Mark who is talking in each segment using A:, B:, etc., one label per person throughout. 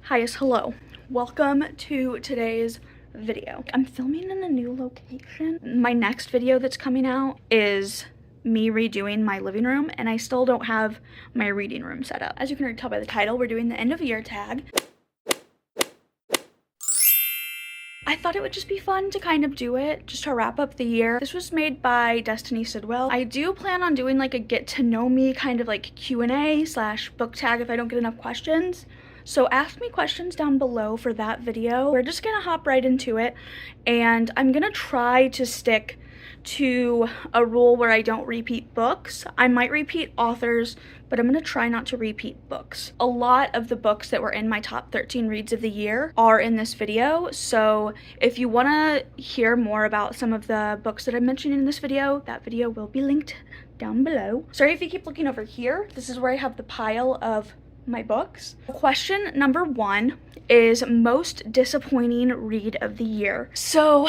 A: Hi, yes, hello. Welcome to today's video. I'm filming in a new location. My next video that's coming out is me redoing my living room, and I still don't have my reading room set up. As you can already tell by the title, we're doing the end of year tag. I thought it would just be fun to kind of do it, just to wrap up the year. This was made by Destiny Sidwell. I do plan on doing like a get to know me kind of like Q&A slash book tag if I don't get enough questions. So ask me questions down below for that video. We're just gonna hop right into it, and I'm gonna try to stick to a rule where I don't repeat books. I might repeat authors, but I'm gonna try not to repeat books. A lot of the books that were in my top 13 reads of the year are in this video, so if you wanna hear more about some of the books that I mentioned in this video, that video will be linked down below. Sorry if you keep looking over here. This is where I have the pile of my books. Question number 1 is most disappointing read of the year. So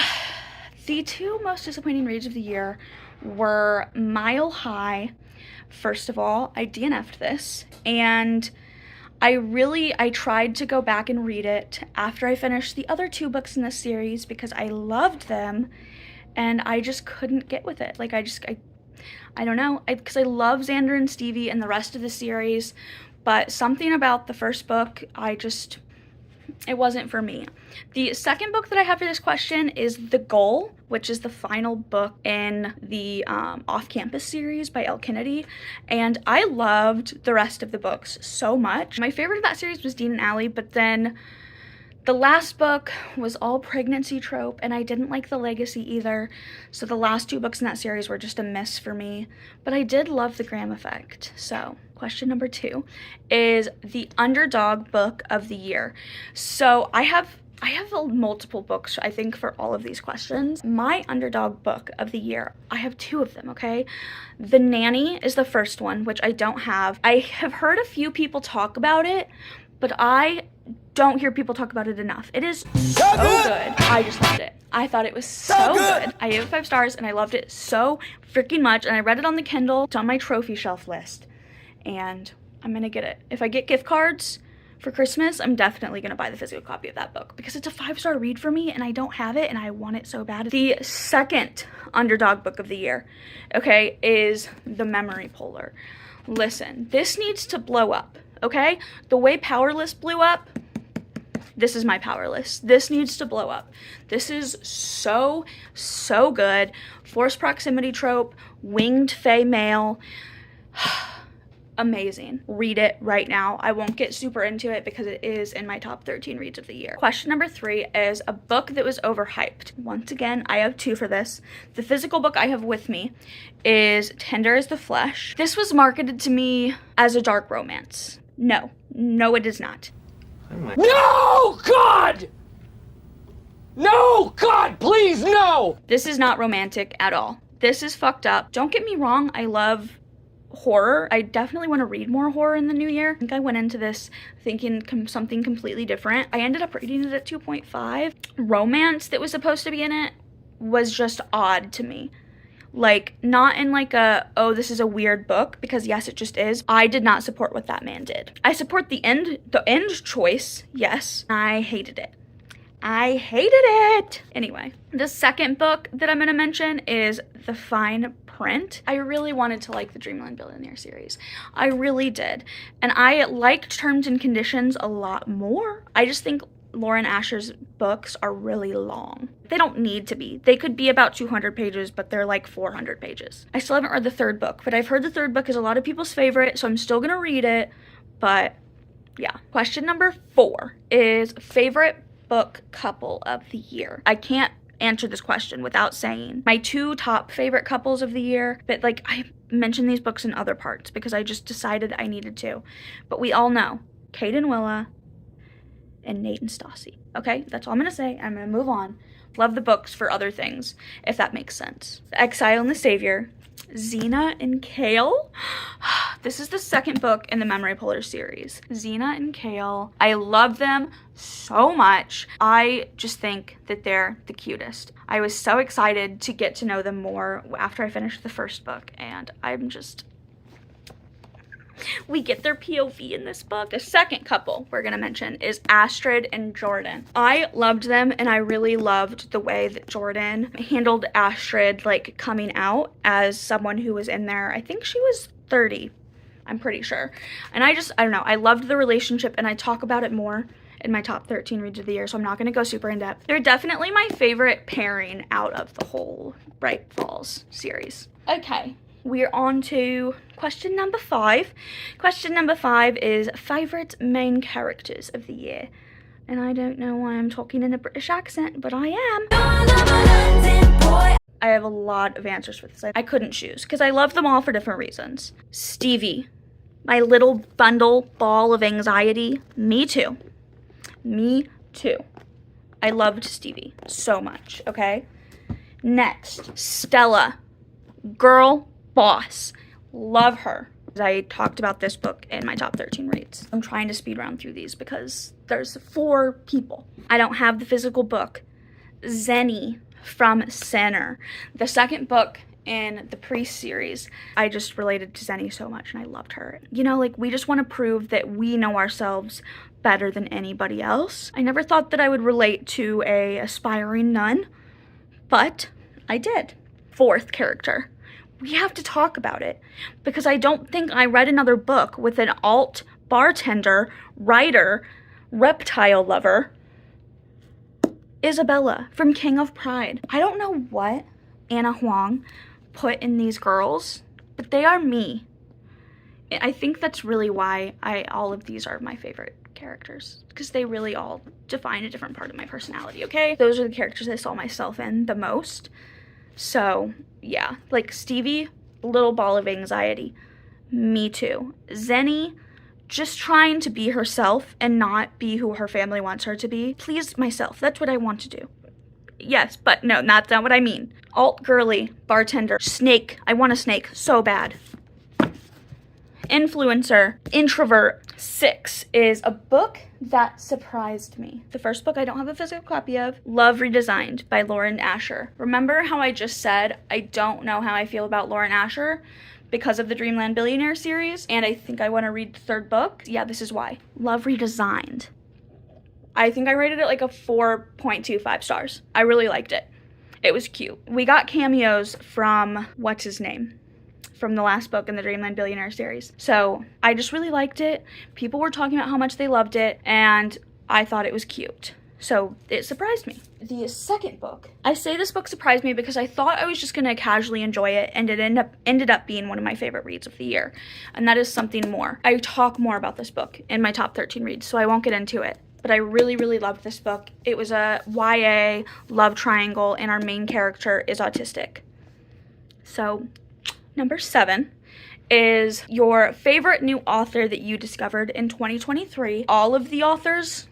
A: the two most disappointing reads of the year were Mile High. First of all, I DNF'd this, and I tried to go back and read it after I finished the other two books in this series because I loved them, and I just couldn't get with it. Like I don't know, because I love Xander and Stevie and the rest of the series, but something about the first book, it wasn't for me. The second book that I have for this question is The Goal, which is the final book in the Off-Campus series by Elle Kennedy, and I loved the rest of the books so much. My favorite of that series was Dean and Allie, but then the last book was all pregnancy trope, and I didn't like the legacy either, so the last two books in that series were just a miss for me, but I did love The Graham Effect. So question number 2 is the underdog book of the year. So I have multiple books, I think, for all of these questions. My underdog book of the year, I have 2 of them, okay? The Nanny is the first one, which I don't have. I have heard a few people talk about it, but I don't hear people talk about it enough. It is so good. I just loved it. I thought it was so good. I gave it 5 stars, and I loved it so freaking much, and I read it on the Kindle. It's on my trophy shelf list, and I'm gonna get it. If I get gift cards for Christmas, I'm definitely gonna buy the physical copy of that book because it's a 5-star read for me, and I don't have it, and I want it so bad. The second underdog book of the year, okay, is The Memory Puller. Listen, this needs to blow up, okay? The way Powerless blew up, this is my Powerless. This needs to blow up. This is so good. Forced proximity trope, winged fae male. Amazing. Read it right now. I won't get super into it because it is in my top 13 reads of the year. Question number 3 is a book that was overhyped. Once again, I have 2 for this. The physical book I have with me is Tender as the Flesh. This was marketed to me as a dark romance. No, it is not.
B: No, God! No, God, please, no!
A: This is not romantic at all. This is fucked up. Don't get me wrong, I love horror. I definitely want to read more horror in the new year. I think I went into this thinking something completely different. I ended up rating it at 2.5. Romance that was supposed to be in it was just odd to me. Like, not in like a, oh, this is a weird book, because yes, it just is. I did not support what that man did. I support the end choice, yes. I hated it. I hated it. Anyway, the second book that I'm gonna mention is The Fine Print. I really wanted to like the Dreamland Billionaire series. I really did. And I liked Terms and Conditions a lot more. I just think Lauren Asher's books are really long. They don't need to be. They could be about 200 pages, but they're like 400 pages. I still haven't read the third book, but I've heard the third book is a lot of people's favorite, so I'm still gonna read it, but yeah. Question number 4 is favorite book couple of the year. I can't answer this question without saying my 2 top favorite couples of the year, but like I mentioned these books in other parts because I just decided I needed to. But we all know Kate and Willa and Nate and Stassi. Okay, that's all I'm gonna say. I'm gonna move on. Love the books for other things, if that makes sense. The Exile and the Savior, Xena and Kale. This is the second book in the Memory Puller series. Xena and Kale, I love them so much. I just think that they're the cutest. I was so excited to get to know them more after I finished the first book, and I'm just We get their POV in this book. The second couple we're gonna mention is Astrid and Jordan. I loved them, and I really loved the way that Jordan handled Astrid, like, coming out as someone who was in there. I think she was 30, I'm pretty sure. And I don't know, I loved the relationship, and I talk about it more in my top 13 reads of the year, so I'm not gonna go super in depth. They're definitely my favorite pairing out of the whole Bright Falls series. Okay, we're on to question number 5. Question number 5 is favorite main characters of the year. And I don't know why I'm talking in a British accent, but I am. I have a lot of answers for this. I couldn't choose because I love them all for different reasons. Stevie, my little ball of anxiety. Me too. Me too. I loved Stevie so much, okay? Next, Stella, girl boss. Love her. I talked about this book in my top 13 reads. I'm trying to speed round through these because there's 4 people. I don't have the physical book. Zenny from Sinner, the second book in the Priest series. I just related to Zenny so much, and I loved her. You know, like, we just want to prove that we know ourselves better than anybody else. I never thought that I would relate to a aspiring nun, but I did. Fourth character. We have to talk about it because I don't think I read another book with an alt bartender, writer, reptile lover. Isabella from King of Pride. I don't know what Anna Huang put in these girls, but they are me. I think that's really why all of these are my favorite characters, because they really all define a different part of my personality, okay? Those are the characters I saw myself in the most. So, yeah, like Stevie, little ball of anxiety. Me too. Zenny, just trying to be herself and not be who her family wants her to be. Please myself, that's what I want to do. Yes, but no, that's not what I mean. Alt girly, bartender, snake. I want a snake so bad. Influencer, introvert. 6 is a book that surprised me. The first book I don't have a physical copy of, Love Redesigned by Lauren Asher. Remember how I just said I don't know how I feel about Lauren Asher because of the Dreamland Billionaire series, and I think I want to read the third book? Yeah, this is why. Love Redesigned. I think I rated it like a 4.25 stars. I really liked it. It was cute. We got cameos from, what's his name? From the last book in the Dreamland Billionaire series. So I just really liked it. People were talking about how much they loved it, and I thought it was cute. So it surprised me. The second book. I say this book surprised me because I thought I was just gonna casually enjoy it, and it ended up being one of my favorite reads of the year. And that is Something More. I talk more about this book in my top 13 reads, so I won't get into it. But I really, really loved this book. It was a YA love triangle, and our main character is autistic. So, number 7 is your favorite new author that you discovered in 2023. All of the authors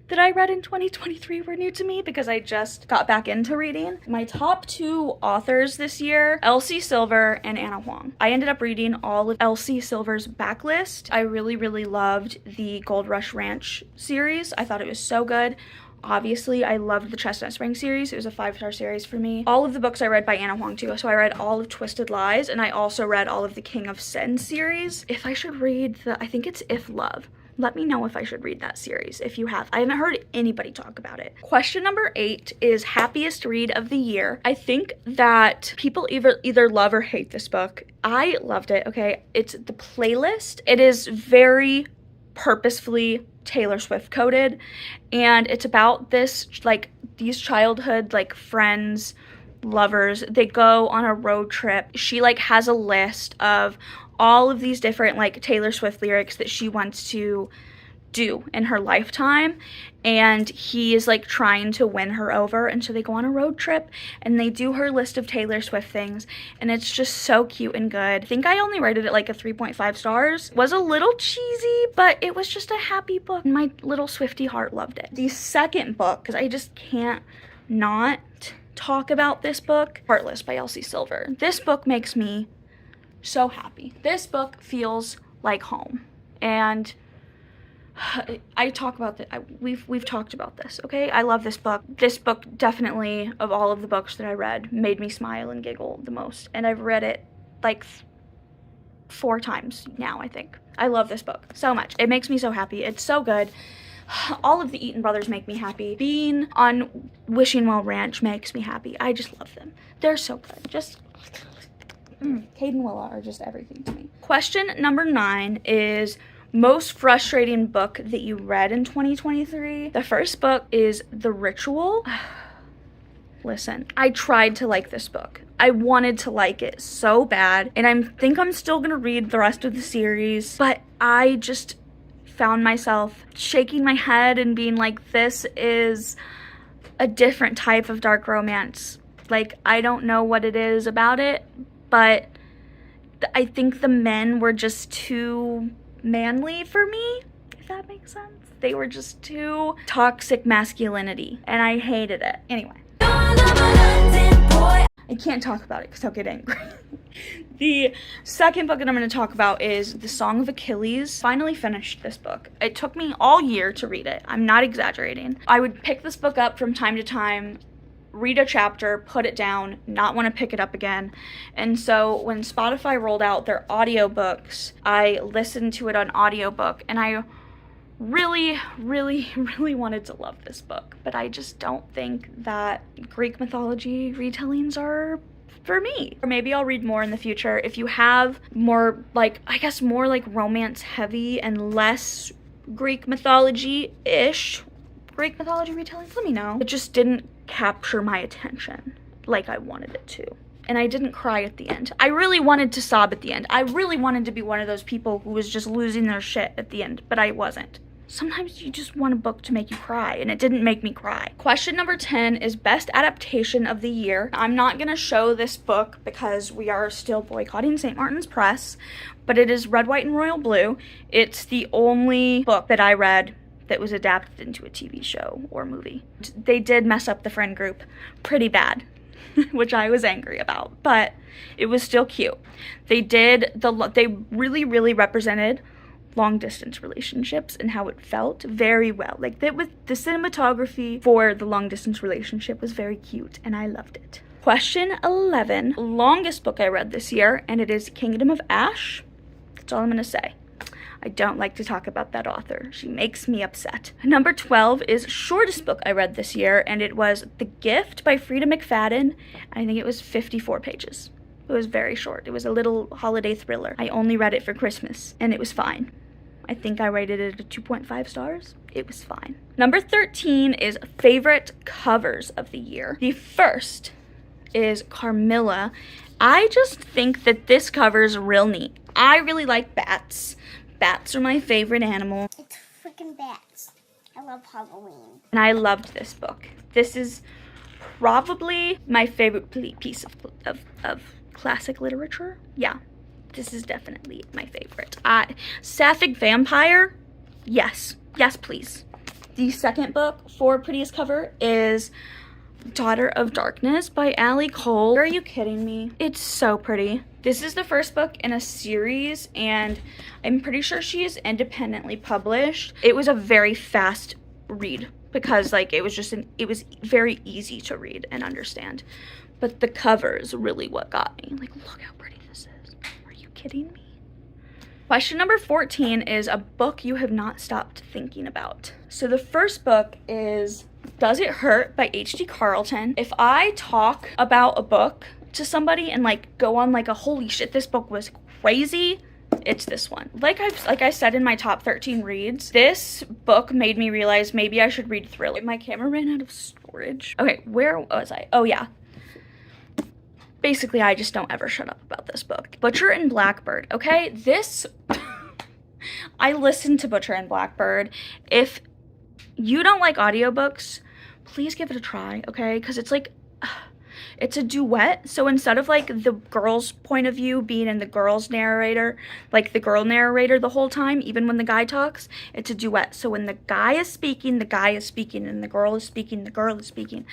A: that I read in 2023 were new to me because I just got back into reading. My top 2 authors this year, Elsie Silver and Anna Huang. I ended up reading all of Elsie Silver's backlist. I really, really loved the Gold Rush Ranch series. I thought it was so good. Obviously, I loved the Chestnut Spring series. It was a 5-star series for me. All of the books I read by Anna Huang too. So I read all of Twisted Lies, and I also read all of the King of Sin series. If I should read I think it's If Love. Let me know if I should read that series if you have. I haven't heard anybody talk about it. Question number 8 is happiest read of the year. I think that people either love or hate this book. I loved it, okay? It's The Playlist. It is very purposefully Taylor Swift coded, and it's about these childhood friends, lovers. They go on a road trip. She has a list of all of these different Taylor Swift lyrics that she wants to do in her lifetime, and he is trying to win her over, and so they go on a road trip and they do her list of Taylor Swift things, and it's just so cute and good. I think I only rated it a 3.5 stars. It was a little cheesy, but it was just a happy book. My little Swiftie heart loved it. The second book, because I just can't not talk about this book, Heartless by Elsie Silver. This book makes me so happy. This book feels like home, and I talk about that. We've talked about this, okay? I love this book. This book definitely, of all of the books that I read, made me smile and giggle the most, and I've read it 4 times now, I think. I love this book so much. It makes me so happy. It's so good. All of the Eaton brothers make me happy. Being on Wishing Well Ranch makes me happy. I just love them. They're so good. Just, Cade and Willa are just everything to me. Question number 9 is most frustrating book that you read in 2023. The first book is The Ritual. Listen, I tried to like this book. I wanted to like it so bad, and I think I'm still gonna read the rest of the series, but I just found myself shaking my head and being like, this is a different type of dark romance. Like, I don't know what it is about it, but I think the men were just too manly for me, if that makes sense. They were just too toxic masculinity, and I hated it. Anyway. I can't talk about it because I'll get angry. The second book that I'm going to talk about is The Song of Achilles. Finally finished this book. It took me all year to read it. I'm not exaggerating. I would pick this book up from time to time, read a chapter, put it down, not want to pick it up again. And so when Spotify rolled out their audiobooks, I listened to it on audiobook, and I really wanted to love this book, but I just don't think that Greek mythology retellings are for me. Or maybe I'll read more in the future. If you have more, like, I guess more like romance heavy and less Greek mythology-ish Greek mythology retellings, let me know. It just didn't capture my attention like I wanted it to. And I didn't cry at the end. I really wanted to sob at the end. I really wanted to be one of those people who was just losing their shit at the end, but I wasn't. Sometimes you just want a book to make you cry, and it didn't make me cry. Question number 10 is best adaptation of the year. I'm not gonna show this book because we are still boycotting St. Martin's Press, but it is Red, White, and Royal Blue. It's the only book that I read that was adapted into a TV show or movie. They did mess up the friend group pretty bad, which I was angry about, but it was still cute. They really represented long distance relationships and how it felt very well. Like, that with the cinematography for the long distance relationship was very cute, and I loved it. Question 11, longest book I read this year, and it is Kingdom of Ash. That's all I'm gonna say. I don't like to talk about that author. She makes me upset. Number 12 is shortest book I read this year, and it was The Gift by Frida McFadden. I think it was 54 pages. It was very short. It was a little holiday thriller. I only read it for Christmas, and it was fine. I think I rated it a 2.5 stars. It was fine. Number 13 is favorite covers of the year. The first is Carmilla. I just think that this cover is real neat. I really like bats. Bats are my favorite animal.
C: It's freaking bats. I love Halloween.
A: And I loved this book. This is probably my favorite piece of classic literature. Yeah, this is definitely my favorite. Sapphic Vampire, yes, please. The second book for prettiest cover is Daughter of Darkness by Allie Cole. Are you kidding me? It's so pretty. This is the first book in a series, and I'm pretty sure she is independently published. It was a very fast read because, like, it was very easy to read and understand. But the cover is really what got me. Like, look how pretty this is. Are you kidding me? Question number 14 is a book you have not stopped thinking about. So the first book is Does It Hurt by H.D. Carlton. If I talk about a book to somebody and, like, go on like a holy shit, this book was crazy, it's this one. Like I said in my top 13 reads, this book made me realize maybe I should read thriller. My camera ran out of storage. Okay, where was I? Oh yeah. Basically, I just don't ever shut up about this book. Butcher and Blackbird, okay? This, I listened to Butcher and Blackbird. If you don't like audiobooks, please give it a try, okay? Because it's like, it's a duet. So instead of like the girl's point of view being in the girl's narrator, like the girl narrator the whole time, even when the guy talks, it's a duet. So when the guy is speaking, the guy is speaking, and the girl is speaking, the girl is speaking.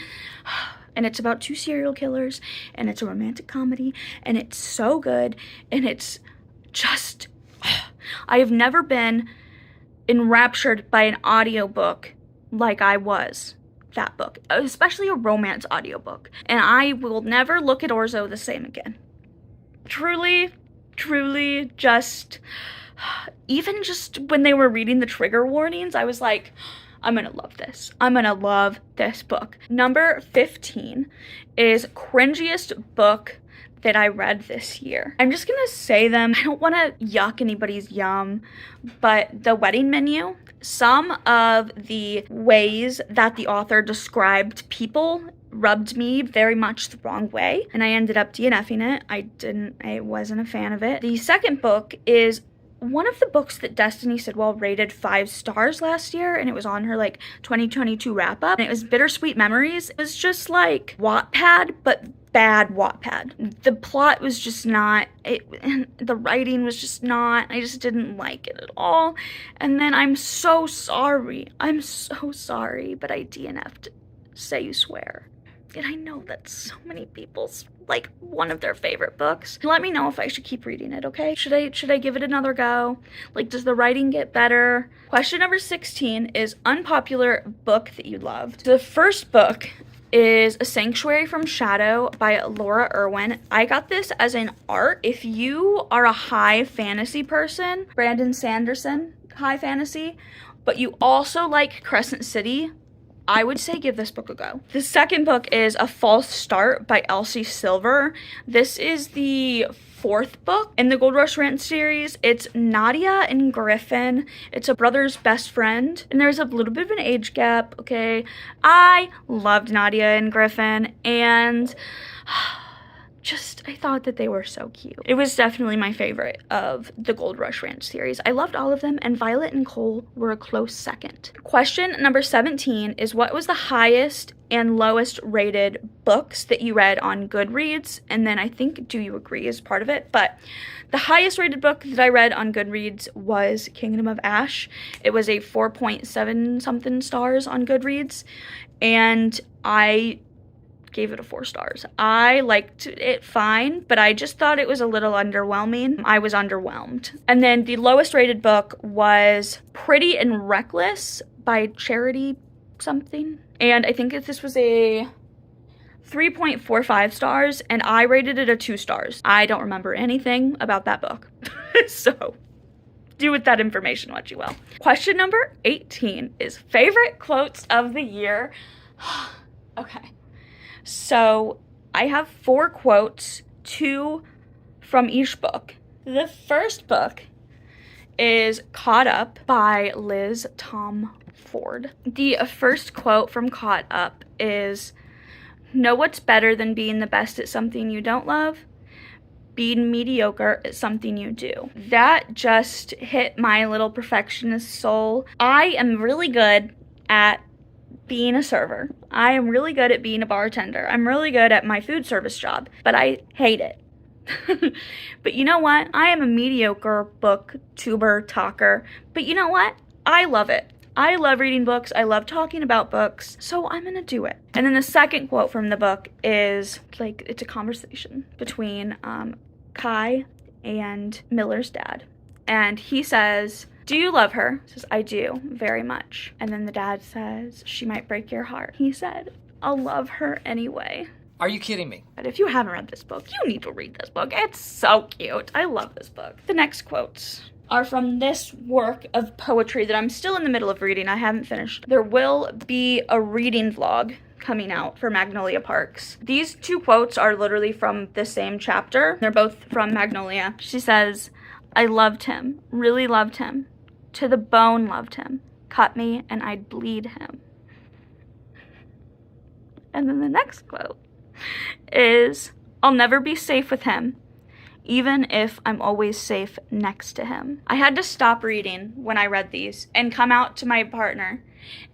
A: And it's about 2 serial killers, and it's a romantic comedy, and it's so good, and it's just, I have never been enraptured by an audiobook like I was that book, especially a romance audiobook. And I will never look at Orzo the same again. Truly, truly just, even just when they were reading the trigger warnings, I was like, I'm gonna love this. I'm gonna love this book. Number 15 is cringiest book that I read this year. I'm just gonna say them. I don't wanna yuck anybody's yum, but The Wedding Menu, some of the ways that the author described people rubbed me very much the wrong way, and I ended up DNFing it. I wasn't a fan of it. The second book is one of the books that Destiny Sidwell rated 5 stars last year, and it was on her like 2022 wrap up, and it was Bittersweet Memories. It was just like Wattpad, but bad Wattpad. The plot was just not, the writing was just not, I just didn't like it at all. And then I'm so sorry, but I DNF'd Say You Swear. And I know that's so many people's, like, one of their favorite books. Let me know if I should keep reading it, okay? Should I give it another go? Like, does the writing get better? Question number 16 is unpopular book that you loved. The first book is A Sanctuary from Shadow by Laura Irwin. I got this as an art. If you are a high fantasy person, Brandon Sanderson, high fantasy, but you also like Crescent City, I would say give this book a go. The second book is A False Start by Elsie Silver. This is the 4th book in the Gold Rush Rant series. It's Nadia and Griffin. It's a brother's best friend, and there's a little bit of an age gap, okay? I loved Nadia and Griffin, and I thought that they were so cute. It was definitely my favorite of the Gold Rush Ranch series. I loved all of them, and Violet and Cole were a close second. Question number 17 is what was the highest and lowest rated books that you read on Goodreads? And then I think Do You Agree is part of it, but the highest rated book that I read on Goodreads was Kingdom of Ash. It was a 4.7 something stars on Goodreads, and I gave it a 4 stars. I liked it fine, but I just thought it was a little underwhelming. I was underwhelmed. And then the lowest rated book was Pretty and Reckless by Charity something. And I think this was a 3.45 stars, and I rated it a 2 stars. I don't remember anything about that book. So do with that information what you will. Question number 18 is favorite quotes of the year. Okay. So I have 4 quotes, 2 from each book. The first book is Caught Up by Liz Tom Ford. The first quote from Caught Up is, know what's better than being the best at something you don't love? Being mediocre at something you do. That just hit my little perfectionist soul. I am really good at being a server. I am really good at being a bartender. I'm really good at my food service job, but I hate it. But you know what? I am a mediocre booktuber talker, but you know what? I love it. I love reading books. I love talking about books, so I'm gonna do it. And then the second quote from the book is, like, it's a conversation between Kai and Miller's dad. And he says, do you love her? He says, I do, very much. And then the dad says, she might break your heart. He said, I'll love her anyway.
B: Are you kidding me?
A: But if you haven't read this book, you need to read this book. It's so cute. I love this book. The next quotes are from this work of poetry that I'm still in the middle of reading. I haven't finished. There will be a reading vlog coming out for Magnolia Parks. These 2 quotes are literally from the same chapter. They're both from Magnolia. She says, I loved him, really loved him. To the bone loved him. Cut me and I'd bleed him. And then the next quote is, I'll never be safe with him, even if I'm always safe next to him. I had to stop reading when I read these and come out to my partner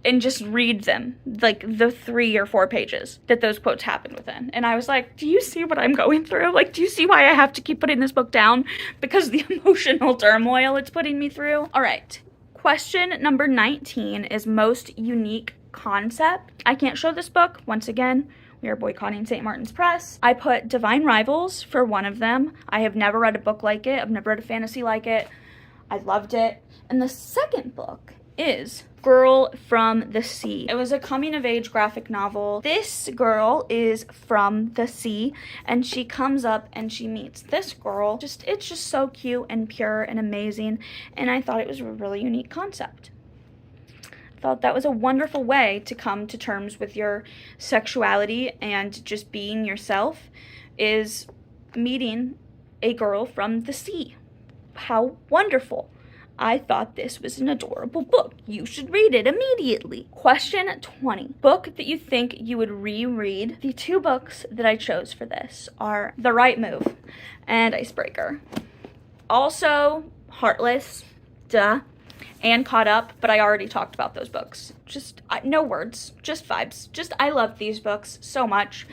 A: and just read them, like the 3 or 4 pages that those quotes happened within. And I was like, do you see what I'm going through? Like, do you see why I have to keep putting this book down? Because the emotional turmoil it's putting me through. All right, question number 19 is most unique concept. I can't show this book. Once again, we are boycotting St. Martin's Press. I put Divine Rivals for one of them. I have never read a book like it. I've never read a fantasy like it. I loved it. And the second book is Girl from the Sea. It was a coming-of-age graphic novel. This girl is from the sea, and she comes up and she meets this girl. It's just so cute and pure and amazing, and I thought it was a really unique concept. I thought that was a wonderful way to come to terms with your sexuality and just being yourself, is meeting a girl from the sea. How wonderful. I thought this was an adorable book. You should read it immediately. Question 20. Book that you think you would reread. The two books that I chose for this are The Right Move and Icebreaker. Also, Heartless, duh, and Caught Up, but I already talked about those books. No words, just vibes. I love these books so much,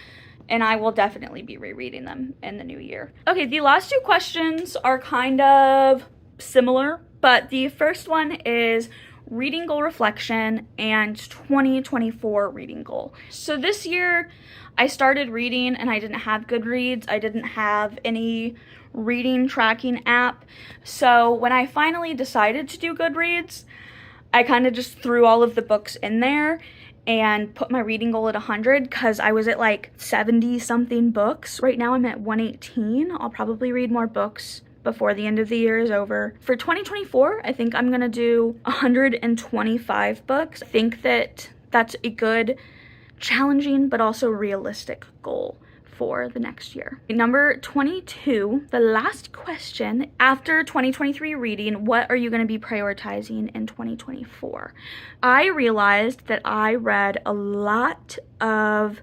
A: and I will definitely be rereading them in the new year. Okay, the last two questions are kind of similar, but the first one is reading goal reflection and 2024 reading goal. So this year I started reading and I didn't have Goodreads. I didn't have any reading tracking app. So when I finally decided to do Goodreads, I kind of just threw all of the books in there and put my reading goal at 100 because I was at like 70 something books. Right now I'm at 118. I'll probably read more books before the end of the year is over. For 2024, I think I'm gonna do 125 books. I think that that's a good, challenging, but also realistic goal for the next year. Number 22, the last question. After 2023 reading, what are you gonna be prioritizing in 2024? I realized that I read a lot of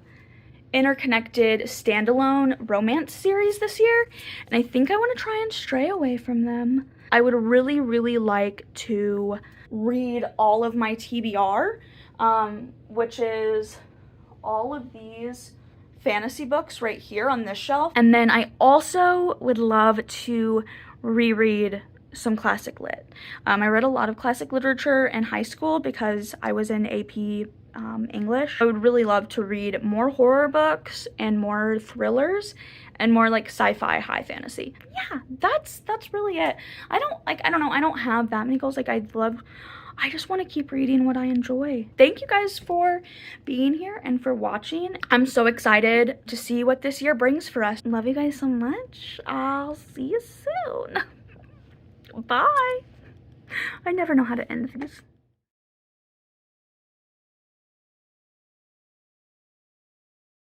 A: interconnected standalone romance series this year, and I think I want to try and stray away from them. I would really, really like to read all of my TBR, which is all of these fantasy books right here on this shelf. And then I also would love to reread some classic lit. I read a lot of classic literature in high school because I was in AP English. I would really love to read more horror books and more thrillers and more like sci-fi high fantasy. Yeah, that's really it. I don't know, I don't have that many goals. I just want to keep reading what I enjoy. Thank you guys for being here and for watching. I'm so excited to see what this year brings for us. Love you guys so much. I'll see you soon. Bye. I never know how to end these.